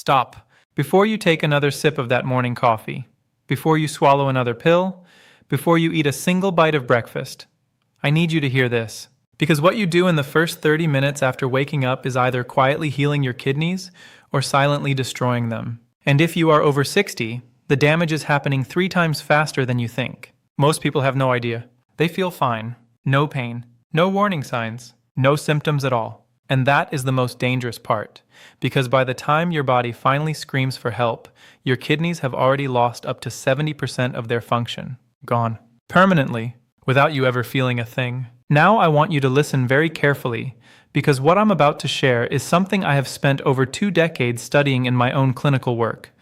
Stop. Before you take another sip of that morning coffee, before you swallow another pill, before you eat a single bite of breakfast, I need you to hear this. Because what you do in the first 30 minutes after waking up is either quietly healing your kidneys or silently destroying them. And if you are over 60, the damage is happening 3 times faster than you think. Most people have no idea. They feel fine, no pain, no warning signs, no symptoms at all. And that is the most dangerous part, because by the time your body finally screams for help, your kidneys have already lost up to 70% of their function. Gone. Permanently, without you ever feeling a thing. Now I want you to listen very carefully, because what I'm about to share is something I have spent over 2 decades studying in my own clinical work.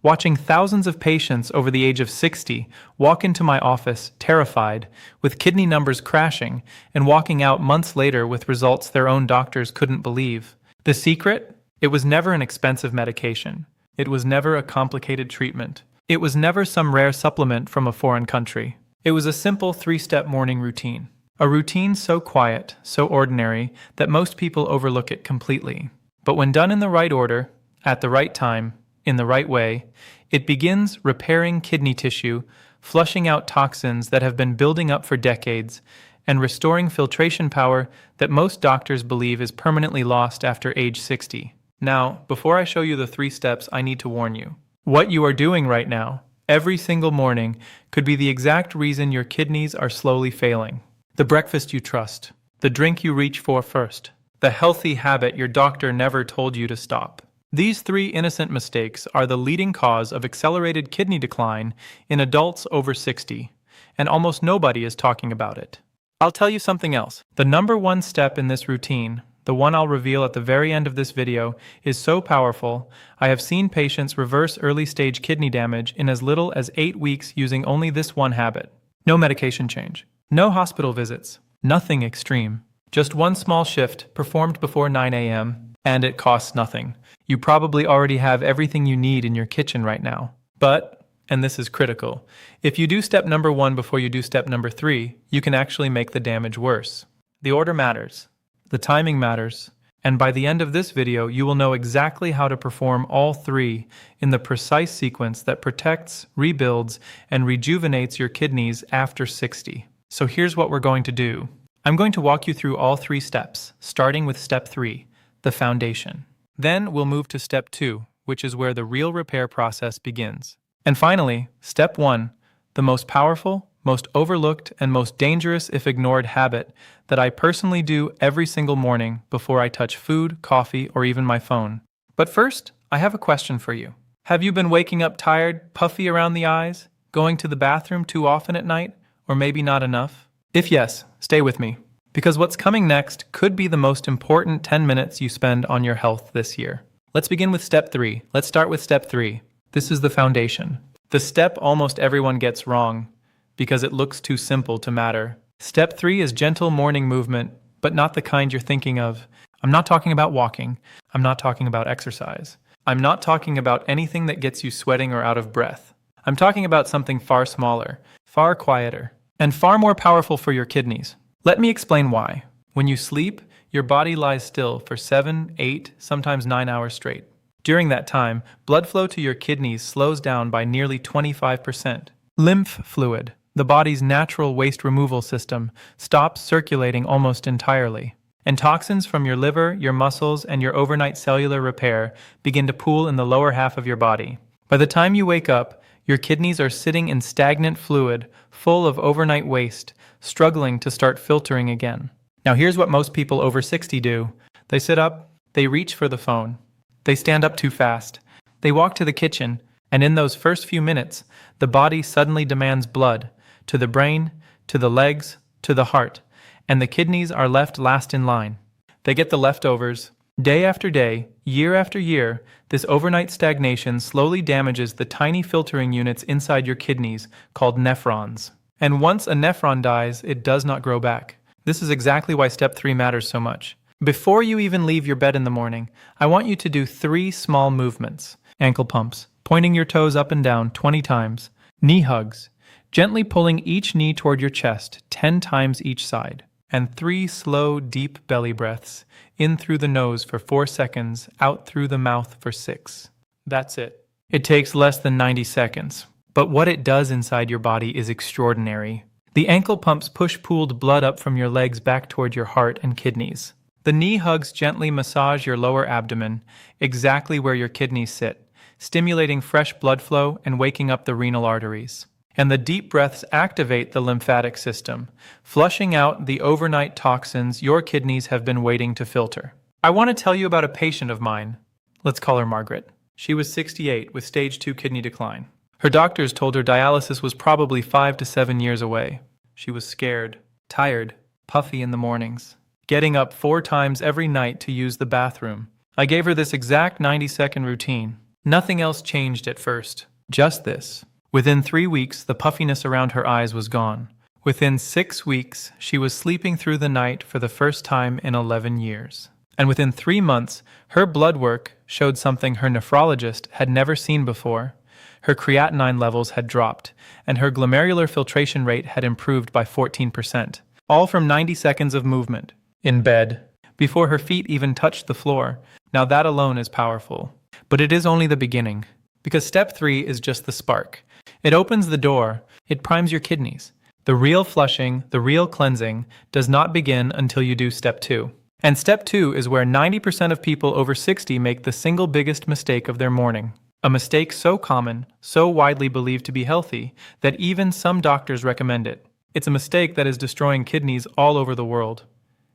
Watching thousands of patients over the age of 60 walk into my office terrified, with kidney numbers crashing, and walking out months later with results their own doctors couldn't believe. The secret? It was never an expensive medication. It was never a complicated treatment. It was never some rare supplement from a foreign country. It was a simple 3-step morning routine. A routine so quiet, so ordinary, that most people overlook it completely. But when done in the right order, at the right time, in the right way, it begins repairing kidney tissue, flushing out toxins that have been building up for decades, and restoring filtration power that most doctors believe is permanently lost after age 60. Now, before I show you the 3 steps, I need to warn you. What you are doing right now, every single morning, could be the exact reason your kidneys are slowly failing. The breakfast you trust, the drink you reach for first, the healthy habit your doctor never told you to stop. These 3 innocent mistakes are the leading cause of accelerated kidney decline in adults over 60, and almost nobody is talking about it. I'll tell you something else. The number 1 step in this routine, the one I'll reveal at the very end of this video, is so powerful, I have seen patients reverse early-stage kidney damage in as little as 8 weeks using only this one habit. No medication change. No hospital visits, nothing extreme, just one small shift performed before 9 a.m., and it costs nothing. You probably already have everything you need in your kitchen right now. But, and this is critical, if you do step number 1 before you do step number 3, you can actually make the damage worse. The order matters, the timing matters, and by the end of this video, you will know exactly how to perform all 3 in the precise sequence that protects, rebuilds, and rejuvenates your kidneys after 60. So here's what we're going to do. I'm going to walk you through all 3 steps, starting with step 3, the foundation. Then we'll move to step 2, which is where the real repair process begins. And finally, step 1, the most powerful, most overlooked, and most dangerous if ignored habit that I personally do every single morning before I touch food, coffee, or even my phone. But first, I have a question for you. Have you been waking up tired, puffy around the eyes, going to the bathroom too often at night, or maybe not enough? If yes, stay with me, because what's coming next could be the most important 10 minutes you spend on your health this year. Let's begin with step 3. Let's start with step 3. This is the foundation. The step almost everyone gets wrong, because it looks too simple to matter. Step 3 is gentle morning movement, but not the kind you're thinking of. I'm not talking about walking. I'm not talking about exercise. I'm not talking about anything that gets you sweating or out of breath. I'm talking about something far smaller, far quieter, and far more powerful for your kidneys. Let me explain why. When you sleep, your body lies still for 7, 8, sometimes 9 hours straight. During that time, blood flow to your kidneys slows down by nearly 25%. Lymph fluid, the body's natural waste removal system, stops circulating almost entirely. And toxins from your liver, your muscles, and your overnight cellular repair begin to pool in the lower half of your body. By the time you wake up, your kidneys are sitting in stagnant fluid, full of overnight waste, struggling to start filtering again. Now here's what most people over 60 do. They sit up, they reach for the phone, they stand up too fast, they walk to the kitchen, and in those first few minutes, the body suddenly demands blood, to the brain, to the legs, to the heart, and the kidneys are left last in line. They get the leftovers. Day after day, year after year, this overnight stagnation slowly damages the tiny filtering units inside your kidneys, called nephrons. And once a nephron dies, it does not grow back. This is exactly why step 3 matters so much. Before you even leave your bed in the morning, I want you to do 3 small movements. Ankle pumps, pointing your toes up and down 20 times. Knee hugs, gently pulling each knee toward your chest 10 times each side. And 3 slow, deep belly breaths, in through the nose for 4 seconds, out through the mouth for 6. That's it. It takes less than 90 seconds. But what it does inside your body is extraordinary. The ankle pumps push pooled blood up from your legs back toward your heart and kidneys. The knee hugs gently massage your lower abdomen, exactly where your kidneys sit, stimulating fresh blood flow and waking up the renal arteries. And the deep breaths activate the lymphatic system, flushing out the overnight toxins your kidneys have been waiting to filter. I want to tell you about a patient of mine. Let's call her Margaret. She was 68 with stage 2 kidney decline. Her doctors told her dialysis was probably 5 to 7 years away. She was scared, tired, puffy in the mornings, getting up 4 times every night to use the bathroom. I gave her this exact 90-second routine. Nothing else changed at first, just this. Within 3 weeks, the puffiness around her eyes was gone. Within 6 weeks, she was sleeping through the night for the first time in 11 years. And within 3 months, her blood work showed something her nephrologist had never seen before. Her creatinine levels had dropped, and her glomerular filtration rate had improved by 14%, all from 90 seconds of movement, in bed, before her feet even touched the floor. Now that alone is powerful. But it is only the beginning, because step 3 is just the spark. It opens the door, it primes your kidneys. The real flushing, the real cleansing, does not begin until you do step 2. And step 2 is where 90% of people over 60 make the single biggest mistake of their morning. A mistake so common, so widely believed to be healthy, that even some doctors recommend it. It's a mistake that is destroying kidneys all over the world.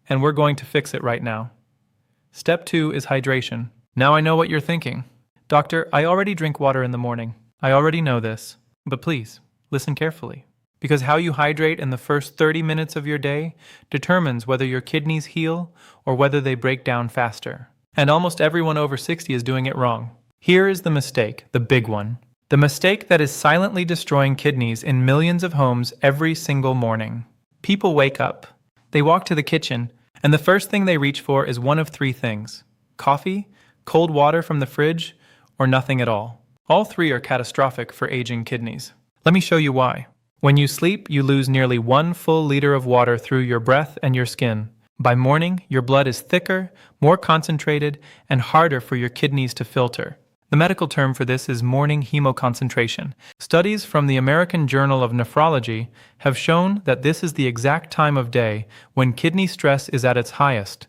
And we're going to fix it right now. Step 2 is hydration. Now I know what you're thinking. Doctor, I already drink water in the morning. I already know this. But please, listen carefully. Because how you hydrate in the first 30 minutes of your day determines whether your kidneys heal or whether they break down faster. And almost everyone over 60 is doing it wrong. Here is the mistake, the big one. The mistake that is silently destroying kidneys in millions of homes every single morning. People wake up, they walk to the kitchen, and the first thing they reach for is one of 3 things: coffee, cold water from the fridge, or nothing at all. All 3 are catastrophic for aging kidneys. Let me show you why. When you sleep, you lose nearly 1 full liter of water through your breath and your skin. By morning, your blood is thicker, more concentrated, and harder for your kidneys to filter. The medical term for this is morning hemoconcentration. Studies from the American Journal of Nephrology have shown that this is the exact time of day when kidney stress is at its highest,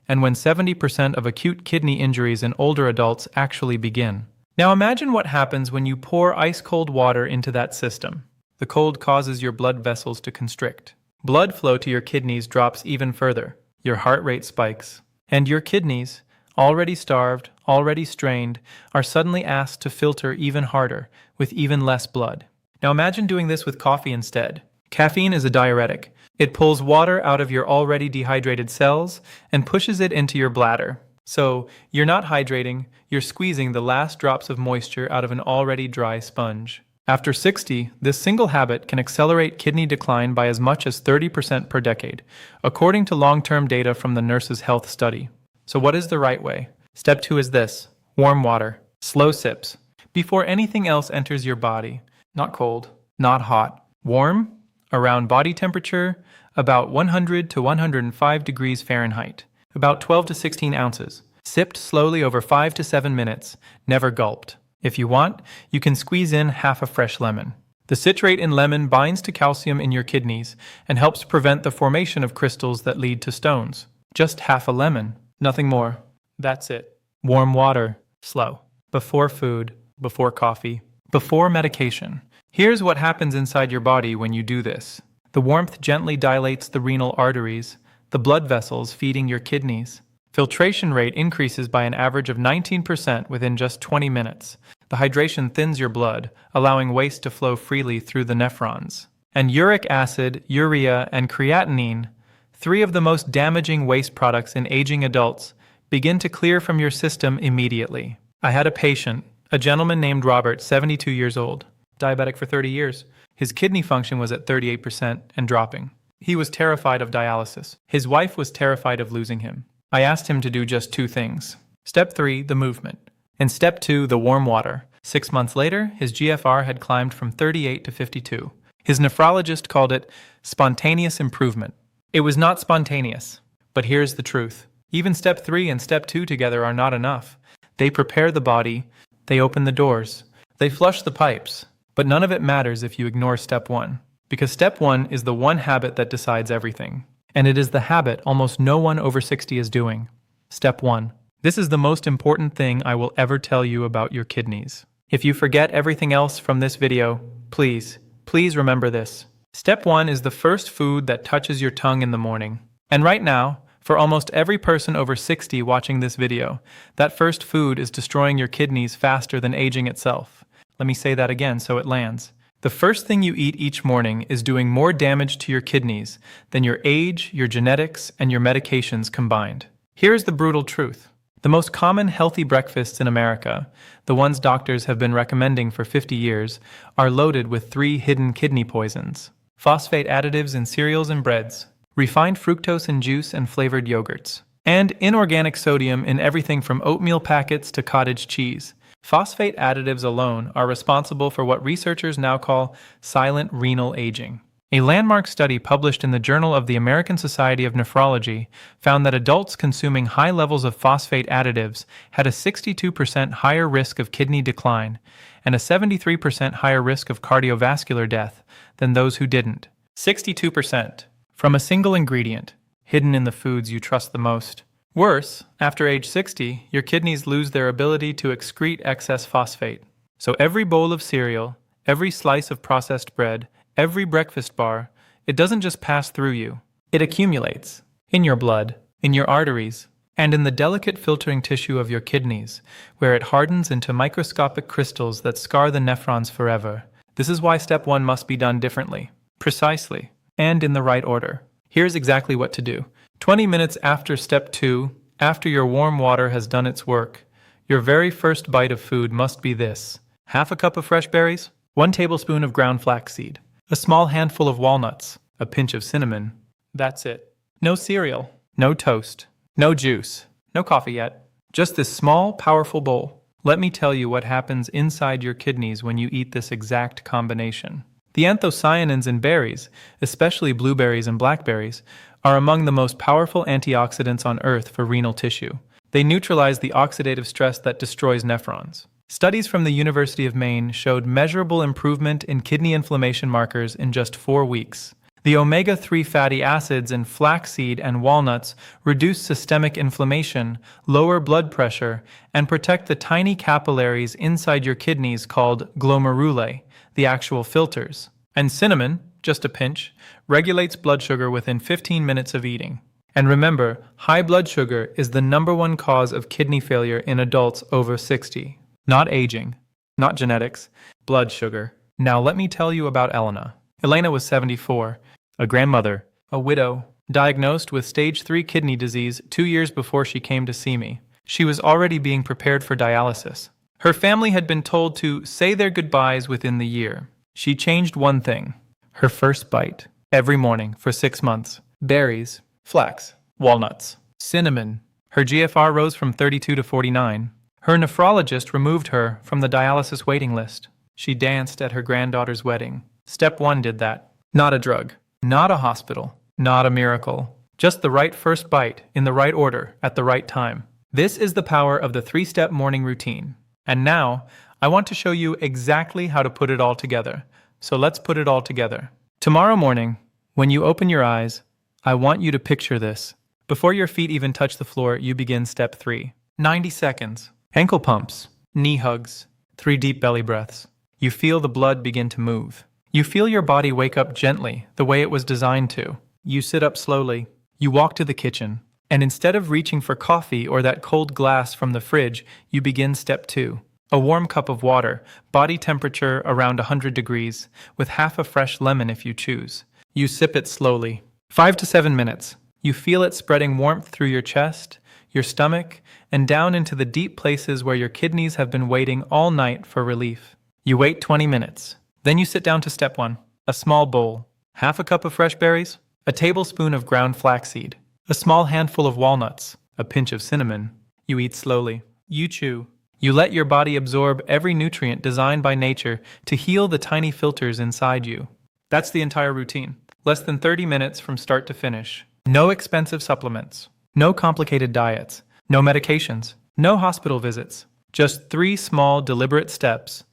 and when 70% of acute kidney injuries in older adults actually begin. Now imagine what happens when you pour ice-cold water into that system. The cold causes your blood vessels to constrict. Blood flow to your kidneys drops even further. Your heart rate spikes. And your kidneys, already starved, already strained, are suddenly asked to filter even harder, with even less blood. Now imagine doing this with coffee instead. Caffeine is a diuretic. It pulls water out of your already dehydrated cells and pushes it into your bladder. So, you're not hydrating, you're squeezing the last drops of moisture out of an already dry sponge. After 60, this single habit can accelerate kidney decline by as much as 30% per decade, according to long-term data from the Nurses' Health Study. So what is the right way? Step 2 is this: warm water, slow sips, before anything else enters your body. Not cold, not hot. Warm, around body temperature, about 100 to 105 degrees Fahrenheit, about 12 to 16 ounces. Sipped slowly over 5 to 7 minutes, never gulped. If you want, you can squeeze in half a fresh lemon. The citrate in lemon binds to calcium in your kidneys and helps prevent the formation of crystals that lead to stones. Just half a lemon, nothing more. That's it. Warm water, slow. Before food, before coffee, before medication. Here's what happens inside your body when you do this. The warmth gently dilates the renal arteries, the blood vessels feeding your kidneys. Filtration rate increases by an average of 19% within just 20 minutes. The hydration thins your blood, allowing waste to flow freely through the nephrons. And uric acid, urea, and creatinine, 3 of the most damaging waste products in aging adults, begin to clear from your system immediately. I had a patient, a gentleman named Robert, 72 years old, diabetic for 30 years. His kidney function was at 38% and dropping. He was terrified of dialysis. His wife was terrified of losing him. I asked him to do just 2 things. Step 3, the movement. And step 2, the warm water. 6 months later, his GFR had climbed from 38 to 52. His nephrologist called it spontaneous improvement. It was not spontaneous. But here's the truth. Even step 3 and step 2 together are not enough. They prepare the body, They open the doors. They flush the pipes. But none of it matters if you ignore step 1. Because step 1 is the one habit that decides everything. And it is the habit almost no one over 60 is doing. Step 1. This is the most important thing I will ever tell you about your kidneys. If you forget everything else from this video, please remember this. Step 1 is the first food that touches your tongue in the morning. And right now, for almost every person over 60 watching this video, that first food is destroying your kidneys faster than aging itself. Let me say that again so it lands. The first thing you eat each morning is doing more damage to your kidneys than your age, your genetics, and your medications combined. Here's the brutal truth. The most common healthy breakfasts in America, the ones doctors have been recommending for 50 years, are loaded with 3 hidden kidney poisons: phosphate additives in cereals and breads, refined fructose in juice and flavored yogurts, and inorganic sodium in everything from oatmeal packets to cottage cheese. Phosphate additives alone are responsible for what researchers now call silent renal aging. A landmark study published in the Journal of the American Society of Nephrology found that adults consuming high levels of phosphate additives had a 62% higher risk of kidney decline and a 73% higher risk of cardiovascular death than those who didn't. 62% from a single ingredient, hidden in the foods you trust the most. Worse, after age 60, your kidneys lose their ability to excrete excess phosphate. So every bowl of cereal, every slice of processed bread, every breakfast bar, it doesn't just pass through you. It accumulates in your blood, in your arteries, and in the delicate filtering tissue of your kidneys, where it hardens into microscopic crystals that scar the nephrons forever. This is why step 1 must be done differently, precisely, and in the right order. Here's exactly what to do. 20 minutes after step 2, after your warm water has done its work, your very first bite of food must be this: half a cup of fresh berries, 1 tablespoon of ground flaxseed, a small handful of walnuts, a pinch of cinnamon. That's it. No cereal, no toast, no juice, no coffee yet. Just this small, powerful bowl. Let me tell you what happens inside your kidneys when you eat this exact combination. The anthocyanins in berries, especially blueberries and blackberries, are among the most powerful antioxidants on Earth for renal tissue. They neutralize the oxidative stress that destroys nephrons. Studies from the University of Maine showed measurable improvement in kidney inflammation markers in just 4 weeks. The omega-3 fatty acids in flaxseed and walnuts reduce systemic inflammation, lower blood pressure, and protect the tiny capillaries inside your kidneys called glomeruli, the actual filters. And cinnamon, just a pinch, regulates blood sugar within 15 minutes of eating. And remember, high blood sugar is the #1 cause of kidney failure in adults over 60. Not aging, not genetics, blood sugar. Now let me tell you about Elena. Elena was 74, a grandmother, a widow, diagnosed with stage 3 kidney disease 2 years before she came to see me. She was already being prepared for dialysis. Her family had been told to say their goodbyes within the year. She changed one thing: her first bite, every morning for 6 months. Berries, flax, walnuts, cinnamon. Her GFR rose from 32 to 49. Her nephrologist removed her from the dialysis waiting list. She danced at her granddaughter's wedding. Step 1 did that. Not a drug, not a hospital, not a miracle. Just the right first bite, in the right order, at the right time. This is the power of the 3-step morning routine. And now, I want to show you exactly how to put it all together. So let's put it all together. Tomorrow morning, when you open your eyes, I want you to picture this. Before your feet even touch the floor, you begin step 3. 90 seconds. Ankle pumps, knee hugs, 3 deep belly breaths. You feel the blood begin to move. You feel your body wake up gently, the way it was designed to. You sit up slowly. You walk to the kitchen. And instead of reaching for coffee or that cold glass from the fridge, you begin step 2. A warm cup of water, body temperature around 100 degrees, with half a fresh lemon if you choose. You sip it slowly. 5 to 7 minutes. You feel it spreading warmth through your chest, your stomach, and down into the deep places where your kidneys have been waiting all night for relief. You wait 20 minutes. Then you sit down to step 1. A small bowl. Half a cup of fresh berries, a tablespoon of ground flaxseed, a small handful of walnuts, a pinch of cinnamon. You eat slowly. You chew. You let your body absorb every nutrient designed by nature to heal the tiny filters inside you. That's the entire routine. Less than 30 minutes from start to finish. No expensive supplements. No complicated diets. No medications. No hospital visits. Just 3 small, deliberate steps,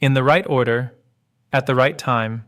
in the right order, at the right time,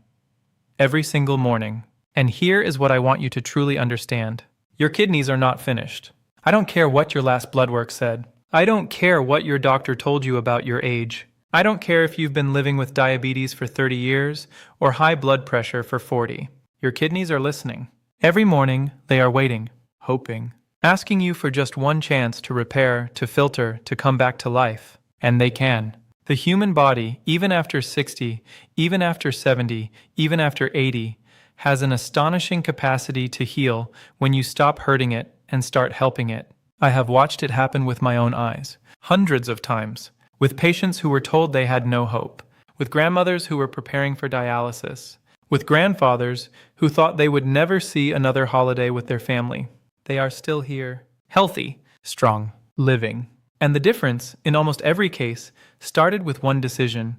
every single morning. And here is what I want you to truly understand. Your kidneys are not finished. I don't care what your last blood work said. I don't care what your doctor told you about your age. I don't care if you've been living with diabetes for 30 years or high blood pressure for 40. Your kidneys are listening. Every morning, they are waiting, hoping, asking you for just one chance to repair, to filter, to come back to life. And they can. The human body, even after 60, even after 70, even after 80, has an astonishing capacity to heal when you stop hurting it and start helping it. I have watched it happen with my own eyes, hundreds of times, with patients who were told they had no hope, with grandmothers who were preparing for dialysis, with grandfathers who thought they would never see another holiday with their family. They are still here, healthy, strong, living. And the difference, in almost every case, started with one decision: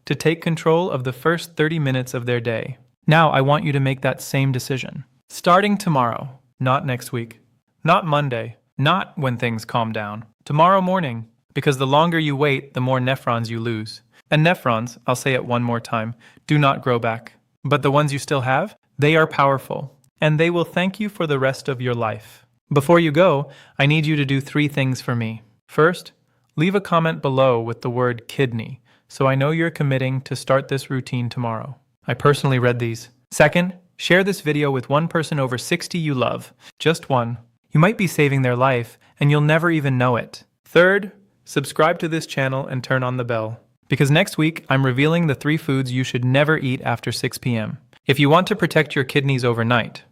to take control of the first 30 minutes of their day. Now I want you to make that same decision. Starting tomorrow, not next week, not Monday, not when things calm down. Tomorrow morning, because the longer you wait, the more nephrons you lose. And nephrons, I'll say it one more time, do not grow back. But the ones you still have, they are powerful, and they will thank you for the rest of your life. Before you go, I need you to do 3 things for me. First, leave a comment below with the word kidney, so I know you're committing to start this routine tomorrow. I personally read these. Second, share this video with one person over 60 you love. Just one. You might be saving their life, and you'll never even know it. Third, subscribe to this channel and turn on the bell. Because next week, I'm revealing the 3 foods you should never eat after 6 p.m. If you want to protect your kidneys overnight,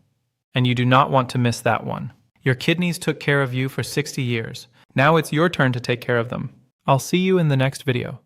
and you do not want to miss that one. Your kidneys took care of you for 60 years. Now it's your turn to take care of them. I'll see you in the next video.